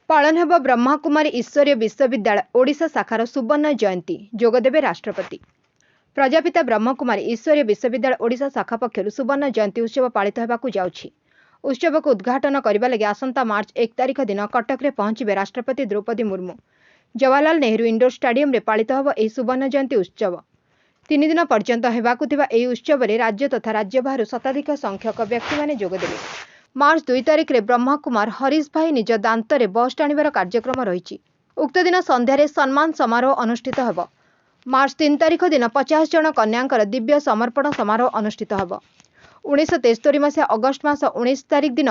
पालन हेब ब्रह्माकुमारी ईश्वरीय विश्वविद्यालय ओडिशा शाखार सुवर्ण जयंती जोगदेवे राष्ट्रपति। प्रजापिता ब्रह्मकुमारी ईश्वरीय विश्वविद्यालय ओडिशा शाखा पक्षर सुवर्ण जयंती उत्सव पालित होगाकू जाउछि। उत्सव को उद्घाटन करने लगे आसंता मार्च 1 तारिख दिन कटक रे पहुंचे राष्ट्रपति द्रौपदी मुर्मू। जवाहरलाल नेहरू इंडोर स्टाडियम रे पालित होब एही सुवर्ण जयंती उत्सव। 3 दिन पर्यंत हेबाकू थिबा एही उत्सव रे राज्य तथा राज्य बाहर शताधिक संख्यक व्यक्ति माने जोगदेवे। मार्च 2 तारिख रे ब्रह्माकुमार हरीश भाई निज दांतरे बस टाणीबार कार्यक्रम रही। उक्त दिन संध्यारे सम्मान समारोह अनुष्ठित होब। मार्च 3 तारिख दिन 50 जन कन्यांकर दिव्य समर्पण समारोह अनुष्ठित होब। 1973 मसीहा अगस्ट मास 19 तारिख दिन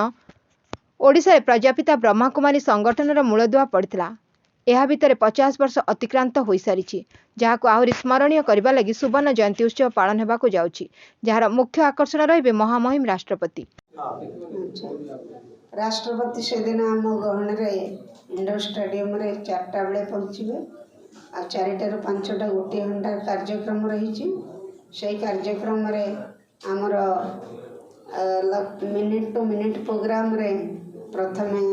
ओडिशा प्रजापिता ब्रह्माकुमारी संगठनर मूलदुआ पड़ता। यह भितर 50 वर्ष अतिक्रांत हो सारी, जहां आहरी स्मरणीय करने लगी सुवर्ण जयंती उत्सव पालन होगाकू जाउछि, जहार मुख्य आकर्षण रहिबे महामहिम राष्ट्रपति। राष्ट्रपति से दिन आम गहन इंडोर स्टाडियम रे 4टा बेले पहुँचे आ 4टार 5टा गोटे घंटा कार्यक्रम रही। से कार्यक्रम रे आमर मिनिट टू मिनिट प्रोग्राम रे प्रथमे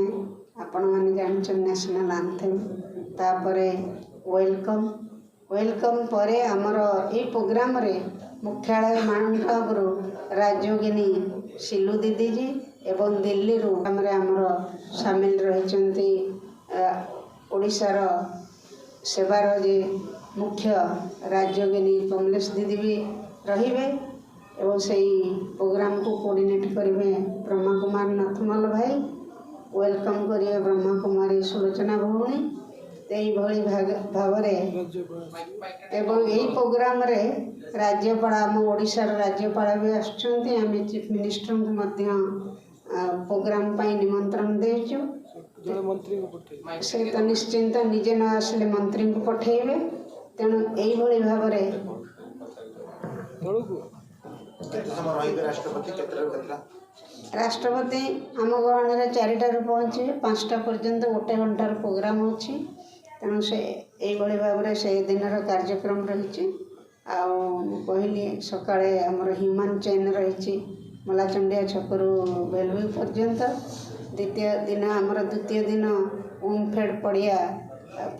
आपण माने जानछन नेशनल आंथेम, तापरे वेलकम परे आमर ए प्रोग्राम रे मुख्यालय मानकापुरु राजयोगिनी सिलू दीदी जी एवं दिल्ली रू हमरे आमर सामिल रहिचंती ओडिशार सेवार जे मुख्य राजयोगिनी कमलेश दीदी भी रहिबे एवं सही प्रोग्राम को कोऑर्डिनेट करिवे ब्रह्मा कुमार नाथमल भाई। वेलकम करिए ब्रह्मा कुमारी सुलोचना भौणी भली भाव एवं यही प्रोग्राम रे राज्यपाल आम ओडिशार राज्यपाल भी आसुचंती। आम चीफ मिनिस्टर को मध्य प्रोग्राम पाई निमंत्रण देचु। से तो निश्चिंत निजे न आसले मंत्री को पठेबे। तेणु यही भली भाव राष्ट्रपति आम गहन 4टार पहुँचे 5टा पर्यंत गोटे घंटार प्रोग्राम अच्छी। तेणु से यही भाव से दिन कार्यक्रम रही। कहली सकाळे आमर ह्यूमन चेन रही मलाचंडिया छकरू बेलवी पर्यंत। द्वितीय दिन ओमफेड पड़िया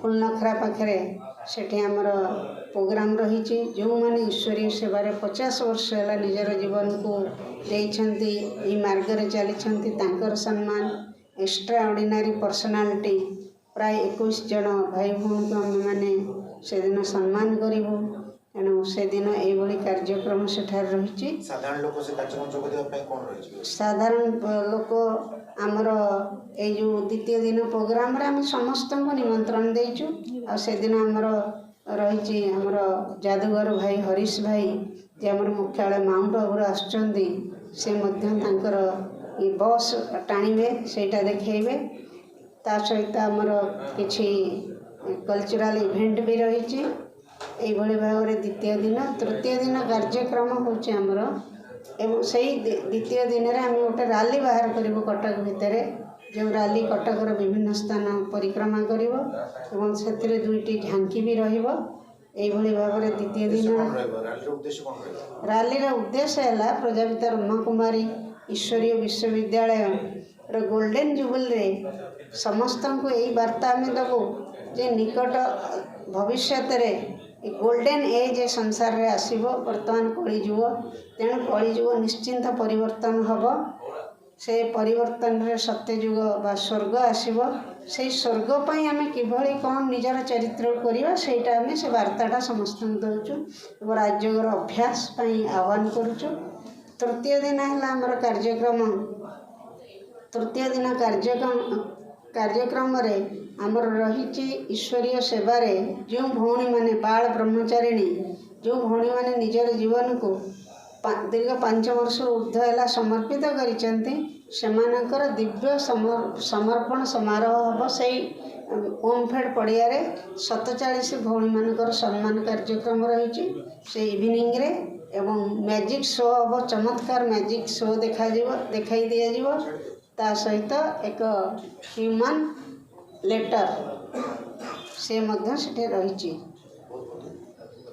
फुलनखरा पाखे सेठी आमर प्रोग्राम रही। जो माने ईश्वरीय सेवारे 50 वर्ष है निजर जीवन को देइछंती मार्ग चली तांकर सम्मान एक्स्ट्रा ऑर्डिनरी पर्सनालिटी प्राय 21 जन भाई भौणी को आम मैंने से दिन सम्मान करूँ। तेणु से दिन ये कार्यक्रम सेठार रही। साधारण लोक आमर ये जो द्वितीय दिन प्रोग्राम रे आम समस्त निमंत्रण देचु। आ से दिन आमर रही आमर जादूगर भाई हरीश भाई जे आमर मुख्यालय माउंट आबू आसुचंदी से तांकर बस टाणीबे सेटा देखेबे। ता सहित आमर किछि कल्चरल इवेंट भी रही। यही भाव में द्वितीय दिन तृतीय दिन कार्यक्रम होचे आमर एवं सही द्वितीय दिन रे आम गोटे रैली बाहर करूँ कटक भितर। जो रैली कटकर विभिन्न स्थान परिक्रमा करिवो से 2टी झांकी भी रहिबो। यही भाव में द्वितीय दिन रैली उद्देश्य है प्रजापिता ब्रह्मकुमारी ईश्वरीय विश्वविद्यालय गोल्डन जुबली रे समस्त को यही वार्ता आम देवु जे निकट भविष्य गोल्डन एज संसार रे आसीबो। वर्तमान कलिजुग, तेणु कलिजुग निश्चिंत परिवर्तन हब। से परिवर्तन रे सत्यजुग बा स्वर्ग आसीबो। से स्वर्ग पई आमे किभली कोन निजर चरित्र करिवा सेटा आमे से वार्ताटा समस्त दउचु। राज्यगर अभ्यास पई आह्वान करूचु। तृतीय दिन है हमर कार्यक्रम। तृतीय दिन कार्यक्रम रे आमर रही ईश्वरीय सेवारे जो भौणी माने बाल ब्रह्मचारिणी जो भौणी माने निजर जीवन को दीर्घ 5 वर्ष ऊर्ध्व है समर्पित करिसेंती सेमानकर दिव्य समर्पण समारोह हम से ओमफेड पड़िया 47 भौणी मानकर सम्मान कार्यक्रम रही। से इवनिंग रे एवं मैजिक शो हम चमत्कार मैजिक शो देखाई दिया ता सहित एक ह्यूमन लेटर से मध्य रही।